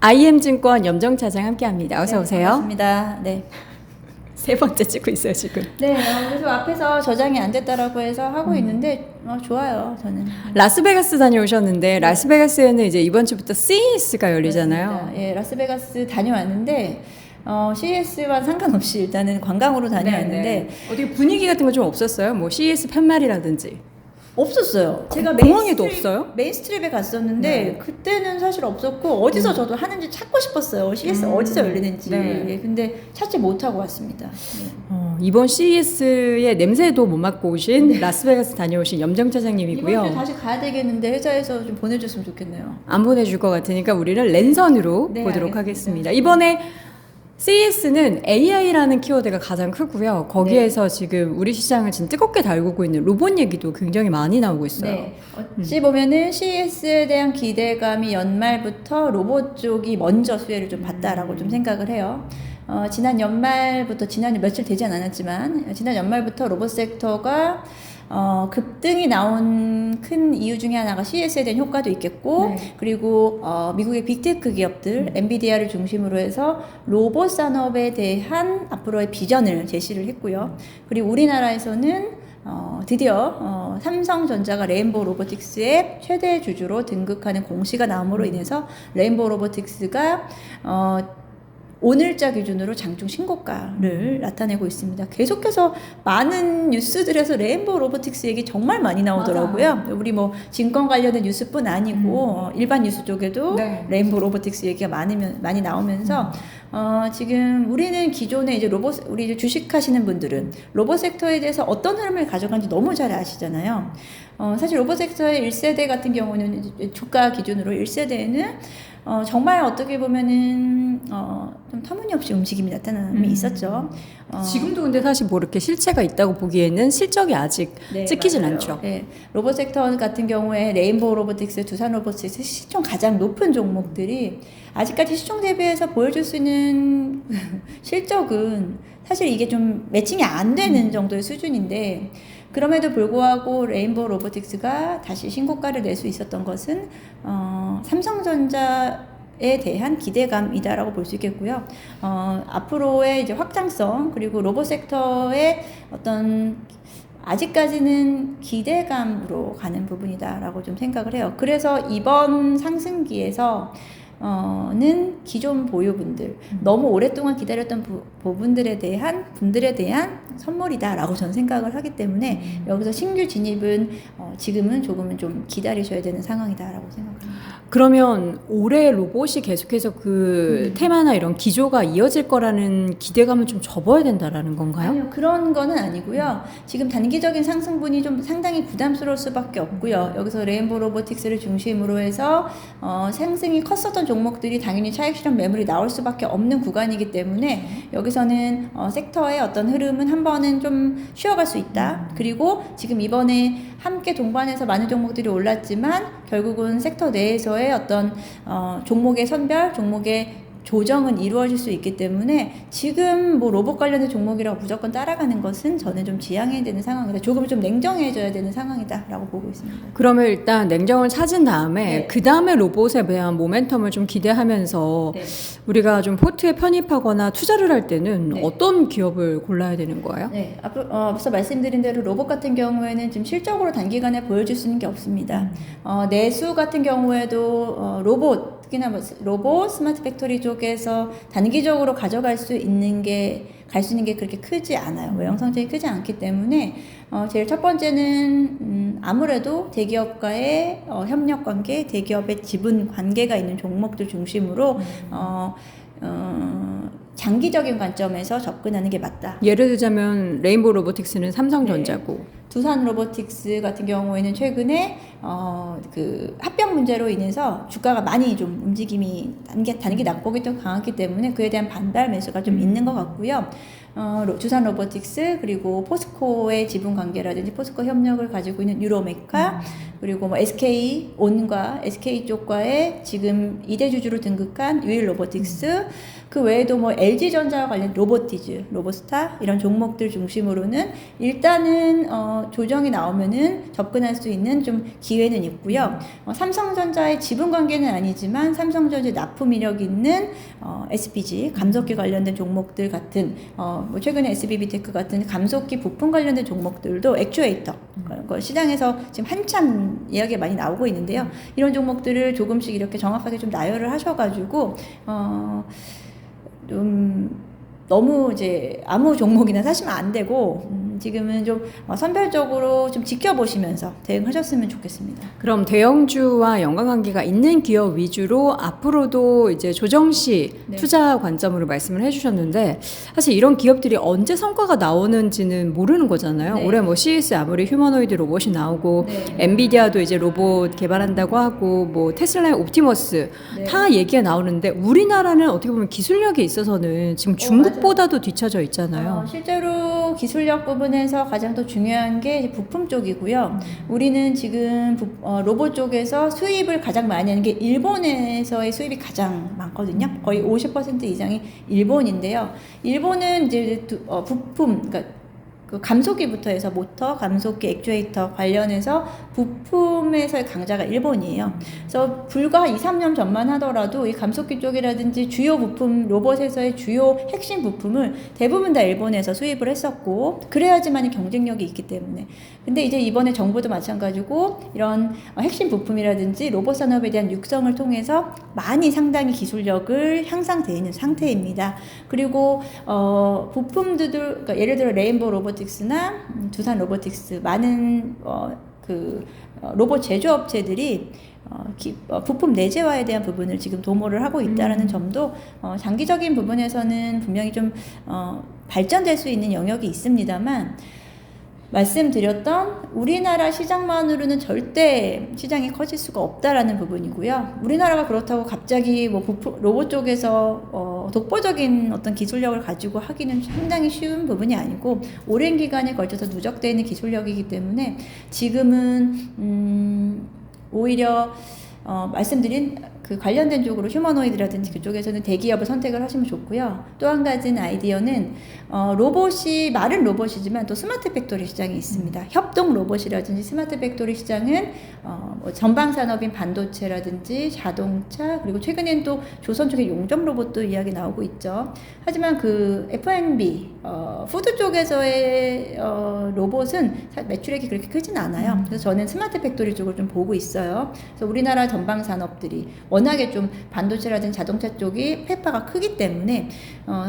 IM증권 염정차장 함께합니다. 어서 네, 오세요. 반갑습니다. 네. 세 번째 찍고 있어요 지금. 네, 그래서 앞에서 저장이 안 됐다라고 해서 하고 있는데 좋아요, 저는. 라스베가스 다녀오셨는데 라스베가스에는 이제 이번 주부터 CES가 열리잖아요. 그렇습니다. 예, 라스베가스 다녀왔는데 CES와 상관없이 일단은 관광으로 다녀왔는데 네. 어떻게 분위기 같은 거 좀 없었어요? 뭐 CES 팻말이라든지. 없었어요. 제가 공항에도 없어요? 메인스트립에 갔었는데 네. 그때는 사실 없었고 어디서 저도 하는지 찾고 싶었어요. CS 어디서 열리는지. 네. 예, 근데 찾지 못하고 왔습니다. 네. 이번 CES의 냄새도 못 맡고 오신 라스베가스 다녀오신 염정차장님이고요. 이번 주에 다시 가야 되겠는데 회사에서 좀 보내줬으면 좋겠네요. 안 보내줄 것 같으니까 우리는 랜선으로 네, 보도록 알겠습니다. 하겠습니다. 이번에 CES는 AI라는 키워드가 가장 크고요. 거기에서 지금 우리 시장을 지금 뜨겁게 달구고 있는 로봇 얘기도 굉장히 많이 나오고 있어요. 네. 어찌 보면은 CES에 대한 기대감이 연말부터 로봇 쪽이 먼저 수혜를 좀 봤다라고 좀 생각을 해요. 지난 연말부터, 지난 며칠 되지 않았지만, 지난 연말부터 로봇 섹터가 급등이 나온 큰 이유 중에 하나가 CES에 대한 효과도 있겠고, 네. 그리고 미국의 빅테크 기업들, 엔비디아를 중심으로 해서 로봇 산업에 대한 앞으로의 비전을 제시를 했고요. 그리고 우리나라에서는 드디어 삼성전자가 레인보우 로보틱스의 최대 주주로 등극하는 공시가 나옴으로 인해서 레인보우 로보틱스가 오늘자 기준으로 장중 신고가를 나타내고 있습니다. 계속해서 많은 뉴스들에서 레인보우 로보틱스 얘기 정말 많이 나오더라고요. 맞아요. 우리 뭐 증권 관련된 뉴스뿐 아니고 일반 뉴스 쪽에도 네. 레인보우 로보틱스 얘기가 많이 나오면서 지금 우리는 기존에 이제 우리 이제 주식하시는 분들은 로봇 섹터에 대해서 어떤 흐름을 가져간지 너무 잘 아시잖아요. 사실 로봇 섹터의 1세대 같은 경우는 주가 기준으로 1세대에는 정말 어떻게 보면은 좀 터무니없이 움직임이 나타남이 있었죠. 지금도 근데 사실 뭐 이렇게 실체가 있다고 보기에는 실적이 아직 네, 찍히진 맞아요. 않죠. 네, 로봇 섹터 같은 경우에 레인보우 로보틱스, 두산 로보틱스 시총 가장 높은 종목들이 아직까지 시총 대비해서 보여줄 수 있는 실적은 사실 이게 좀 매칭이 안 되는 정도의 수준인데 그럼에도 불구하고 레인보우 로보틱스가 다시 신고가를 낼 수 있었던 것은 삼성전자에 대한 기대감이다라고 볼 수 있겠고요. 앞으로의 이제 확장성 그리고 로봇 섹터의 어떤 아직까지는 기대감으로 가는 부분이다라고 좀 생각을 해요. 그래서 이번 상승기에서 는 기존 보유분들 너무 오랫동안 기다렸던 분들에 대한 선물이다라고 저는 생각을 하기 때문에 여기서 신규 진입은 지금은 조금은 좀 기다리셔야 되는 상황이다라고 생각합니다. 그러면 올해 로봇이 계속해서 그 테마나 이런 기조가 이어질 거라는 기대감은 좀 접어야 된다라는 건가요? 아니요, 그런 거는 아니고요. 지금 단기적인 상승분이 좀 상당히 부담스러울 수밖에 없고요. 여기서 레인보우 로보틱스를 중심으로 해서 상승이 컸었던 종목들이 당연히 차익 실현 매물이 나올 수밖에 없는 구간이기 때문에 여기서는 섹터의 어떤 흐름은 한 번은 좀 쉬어갈 수 있다. 그리고 지금 이번에 함께 동반해서 많은 종목들이 올랐지만 결국은 섹터 내에서의 어떤 종목의 선별, 종목의 조정은 이루어질 수 있기 때문에 지금 뭐 로봇 관련된 종목이라고 무조건 따라가는 것은 저는 좀 지양해야 되는 상황이다. 조금 좀 냉정해져야 되는 상황이다라고 보고 있습니다. 그러면 일단 냉정을 찾은 다음에 네. 그 다음에 로봇에 대한 모멘텀을 좀 기대하면서 네. 우리가 좀 포트에 편입하거나 투자를 할 때는 네. 어떤 기업을 골라야 되는 거예요? 네, 앞서 말씀드린 대로 로봇 같은 경우에는 지금 실적으로 단기간에 보여줄 수 있는 게 없습니다. 내수 같은 경우에도 로봇, 특히나 로봇, 스마트 팩토리 쪽에서 단기적으로 가져갈 수 있는 게 그렇게 크지 않아요. 외형 성장이 크지 않기 때문에 제일 첫 번째는 아무래도 대기업과의 협력 관계, 대기업의 지분 관계가 있는 종목들 중심으로 장기적인 관점에서 접근하는 게 맞다. 예를 들자면 레인보우 로보틱스는 삼성전자고 네. 두산 로보틱스 같은 경우에는 최근에 그 합병 문제로 인해서 주가가 많이 좀 움직임이 단기 낙폭이 좀 강했기 때문에 그에 대한 반발 매수가 좀 있는 것 같고요. 두산 로보틱스 그리고 포스코의 지분 관계라든지 포스코 협력을 가지고 있는 유로메카 그리고 뭐 SK 온과 SK 쪽과의 지금 2대 주주로 등극한 유일 로보틱스 그 외에도 뭐 LG전자와 관련 로보티즈, 로보스타 이런 종목들 중심으로는 일단은 조정이 나오면은 접근할 수 있는 좀 기회는 있고요. 삼성전자의 지분 관계는 아니지만 삼성전자 납품 이력 있는 SPG 감속기 관련된 종목들 같은 뭐 최근에 SBB테크 같은 감속기 부품 관련된 종목들도 액추에이터 시장에서 지금 한참 이야기가 많이 나오고 있는데요. 이런 종목들을 조금씩 이렇게 정확하게 좀 나열을 하셔가지고 좀 너무 이제 아무 종목이나 사시면 안 되고 지금은 좀 선별적으로 좀 지켜보시면서 대응하셨으면 좋겠습니다. 그럼 대형주와 연관관계가 있는 기업 위주로 앞으로도 이제 조정 시 네. 투자 관점으로 말씀을 해주셨는데 사실 이런 기업들이 언제 성과가 나오는지는 모르는 거잖아요. 네. 올해 뭐 CS 아무리 휴머노이드 로봇이 나오고 네. 엔비디아도 이제 로봇 개발한다고 하고 뭐 테슬라의 옵티머스 네. 다 얘기가 나오는데 우리나라는 어떻게 보면 기술력에 있어서는 지금 중국보다도 뒤처져 있잖아요. 실제로 기술력 부분에서 가장 또 중요한 게 이제 부품 쪽이고요. 우리는 지금 로봇 쪽에서 수입을 가장 많이 하는 게 일본에서의 수입이 가장 많거든요. 거의 50% 이상이 일본인데요. 일본은 이제 부품, 그러니까 그 감속기부터 해서 모터, 감속기, 액추에이터 관련해서 부품에서의 강자가 일본이에요. 그래서 불과 2, 3년 전만 하더라도 이 감속기 쪽이라든지 주요 부품, 로봇에서의 주요 핵심 부품을 대부분 다 일본에서 수입을 했었고, 그래야지만 경쟁력이 있기 때문에. 근데 이제 이번에 정부도 마찬가지고 이런 핵심 부품이라든지 로봇 산업에 대한 육성을 통해서 많이 상당히 기술력을 향상되어 있는 상태입니다. 그리고 부품들, 그러니까 예를 들어 레인보우 로보틱스나 두산 로보틱스 많은 로봇 제조업체들이 부품 내재화에 대한 부분을 지금 도모를 하고 있다라는 점도 장기적인 부분에서는 분명히 좀 발전될 수 있는 영역이 있습니다만 말씀드렸던 우리나라 시장만으로는 절대 시장이 커질 수가 없다라는 부분이고요. 우리나라가 그렇다고 갑자기 뭐 로봇 쪽에서 독보적인 어떤 기술력을 가지고 하기는 상당히 쉬운 부분이 아니고 오랜 기간에 걸쳐서 누적되어 있는 기술력이기 때문에 지금은 오히려 말씀드린 그 관련된 쪽으로 휴머노이드라든지 그쪽에서는 대기업을 선택을 하시면 좋고요. 또 한 가지는 아이디어는 로봇이 말은 로봇이지만 또 스마트 팩토리 시장이 있습니다. 협동 로봇이라든지 스마트 팩토리 시장은 뭐 전방 산업인 반도체라든지 자동차 그리고 최근엔 또 조선 쪽의 용접 로봇도 이야기 나오고 있죠. 하지만 그 F&B 푸드 쪽에서의 로봇은 매출액이 그렇게 크진 않아요. 그래서 저는 스마트 팩토리 쪽을 좀 보고 있어요. 그래서 우리나라 전방 산업들이 워낙에 좀 반도체라든지 자동차 쪽이 페파가 크기 때문에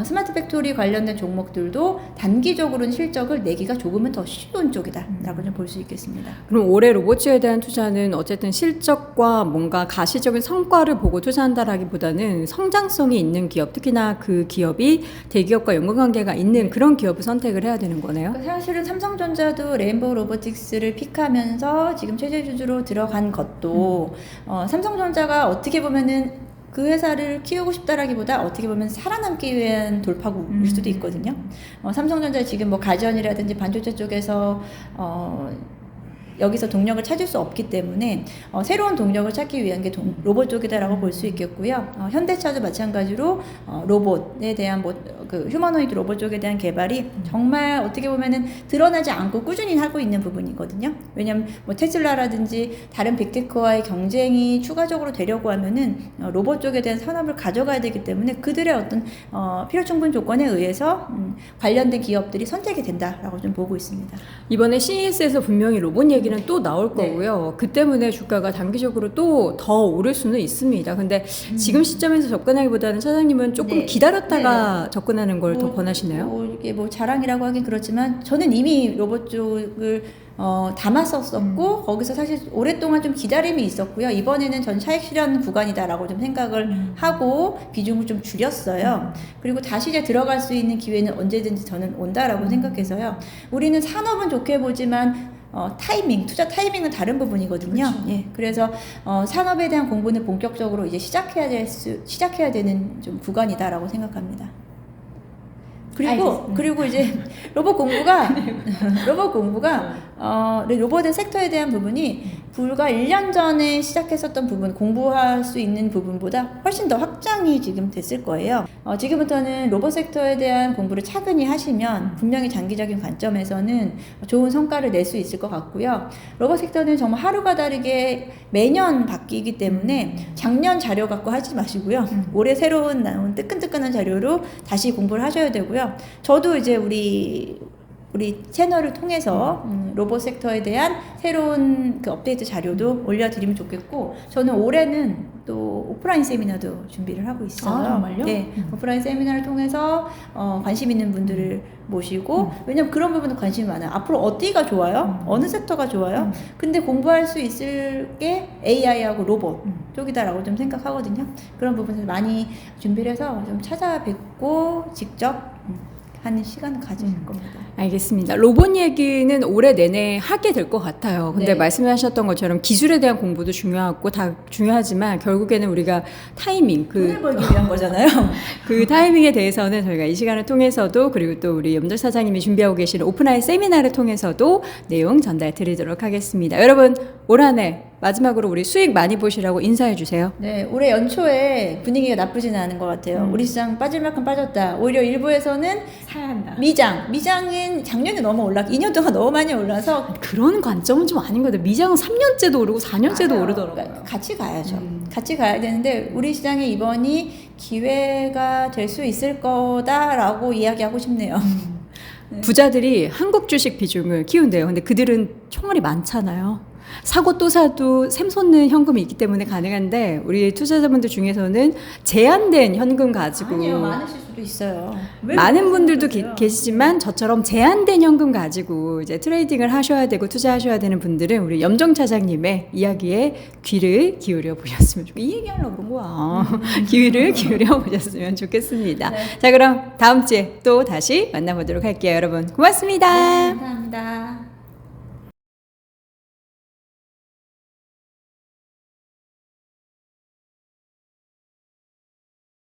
스마트 팩토리 관련된 종목들도 단기적으로는 실적을 내기가 조금은 더 쉬운 쪽이다라고 좀 볼 수 있겠습니다. 그럼 올해 로봇주에 대한 투자는 어쨌든 실적과 뭔가 가시적인 성과를 보고 투자한다라기보다는 성장성이 있는 기업, 특히나 그 기업이 대기업과 연관관계가 있는 그런 기업을 선택을 해야 되는 거네요. 사실은 삼성전자도 레인보우 로보틱스를 픽하면서 지금 최대주주로 들어간 것도 삼성전자가 어떻게 보면은 그 회사를 키우고 싶다라기보다 어떻게 보면 살아남기 위한 돌파구일 수도 있거든요. 삼성전자 지금 뭐 가전이라든지 반도체 쪽에서 여기서 동력을 찾을 수 없기 때문에 새로운 동력을 찾기 위한 게 로봇 쪽이다라고 볼 수 있겠고요. 현대차도 마찬가지로 로봇에 대한 그 휴머노이드 로봇 쪽에 대한 개발이 정말 어떻게 보면은 드러나지 않고 꾸준히 하고 있는 부분이거든요. 왜냐하면 뭐 테슬라라든지 다른 빅테크와의 경쟁이 추가적으로 되려고 하면은 로봇 쪽에 대한 산업을 가져가야 되기 때문에 그들의 어떤 필요 충분 조건에 의해서 관련된 기업들이 선택이 된다라고 좀 보고 있습니다. 이번에 CES에서 분명히 로봇 얘기는 또 나올 네. 거고요. 그 때문에 주가가 단기적으로 또 더 오를 수는 있습니다. 근데 지금 시점에서 접근하기보다는 차장님은 조금 네. 기다렸다가 접근하는 걸 더 권하시나요? 이게 뭐 자랑이라고 하긴 그렇지만 저는 이미 로봇 쪽을 담았었고 거기서 사실 오랫동안 좀 기다림이 있었고요. 이번에는 전 차익 실현 구간이다라고 좀 생각을 하고 비중을 좀 줄였어요. 그리고 다시 이제 들어갈 수 있는 기회는 언제든지 저는 온다라고 생각해서요. 우리는 산업은 좋게 보지만 타이밍, 투자 타이밍은 다른 부분이거든요. 그렇죠. 예, 그래서 산업에 대한 공부는 본격적으로 이제 시작해야 되는 좀 구간이다라고 생각합니다. 그리고 이제 로봇 공부가 로봇의 섹터에 대한 부분이 불과 1년 전에 시작했었던 부분, 공부할 수 있는 부분보다 훨씬 더 확장이 지금 됐을 거예요. 지금부터는 로봇 섹터에 대한 공부를 차근히 하시면 분명히 장기적인 관점에서는 좋은 성과를 낼 수 있을 것 같고요. 로봇 섹터는 정말 하루가 다르게 매년 바뀌기 때문에 작년 자료 갖고 하지 마시고요. 올해 새로운 나온 뜨끈뜨끈한 자료로 다시 공부를 하셔야 되고요. 저도 이제 우리 채널을 통해서 로봇 섹터에 대한 새로운 그 업데이트 자료도 올려드리면 좋겠고, 저는 올해는 또 오프라인 세미나도 준비를 하고 있어요. 아, 정말요? 네, 오프라인 세미나를 통해서 관심 있는 분들을 모시고, 왜냐면 그런 부분도 관심이 많아요. 앞으로 어디가 좋아요? 어느 섹터가 좋아요? 근데 공부할 수 있을 게 AI하고 로봇 쪽이다라고 좀 생각하거든요. 그런 부분을 많이 준비를 해서 좀 찾아뵙고 직접 하는 시간을 가질 겁니다. 알겠습니다. 로봇 얘기는 올해 내내 하게 될 것 같아요. 근데 네. 말씀하셨던 것처럼 기술에 대한 공부도 중요하고 다 중요하지만 결국에는 우리가 타이밍, 돈을 벌기 위한 거잖아요. 그 타이밍에 대해서는 저희가 이 시간을 통해서도, 그리고 또 우리 염절 사장님이 준비하고 계시는 오프라인 세미나를 통해서도 내용 전달 드리도록 하겠습니다. 여러분, 올 한 해 마지막으로 우리 수익 많이 보시라고 인사해 주세요. 네, 올해 연초에 분위기가 나쁘지는 않은 것 같아요. 우리 시장 빠질 만큼 빠졌다. 오히려 일부에서는 사야 한다. 미장은 작년에 너무 2년 동안 너무 많이 올라서 그런 관점은 좀 아닌 것 같아요. 미장은 3년째도 오르고 4년째도 오르더라고요. 그러니까 같이 가야죠. 같이 가야 되는데 우리 시장의 이번이 기회가 될 수 있을 거다라고 이야기하고 싶네요. 부자들이 한국 주식 비중을 키운대요. 근데 그들은 총알이 많잖아요. 사고 또 사도 샘솟는 현금이 있기 때문에 가능한데, 우리 투자자분들 중에서는 제한된 현금 가지고 아니요, 많으실 수도 있어요. 많은 분들도 계시지만 저처럼 제한된 현금 가지고 이제 트레이딩을 하셔야 되고 투자하셔야 되는 분들은 우리 염정 차장님의 이야기에 귀를 기울여 보셨으면 좋겠어요. 이 얘기하려고 그런 거야. 귀를 기울여 보셨으면 좋겠습니다. 네. 자, 그럼 다음 주에 또 다시 만나보도록 할게요. 여러분 고맙습니다. 감사합니다.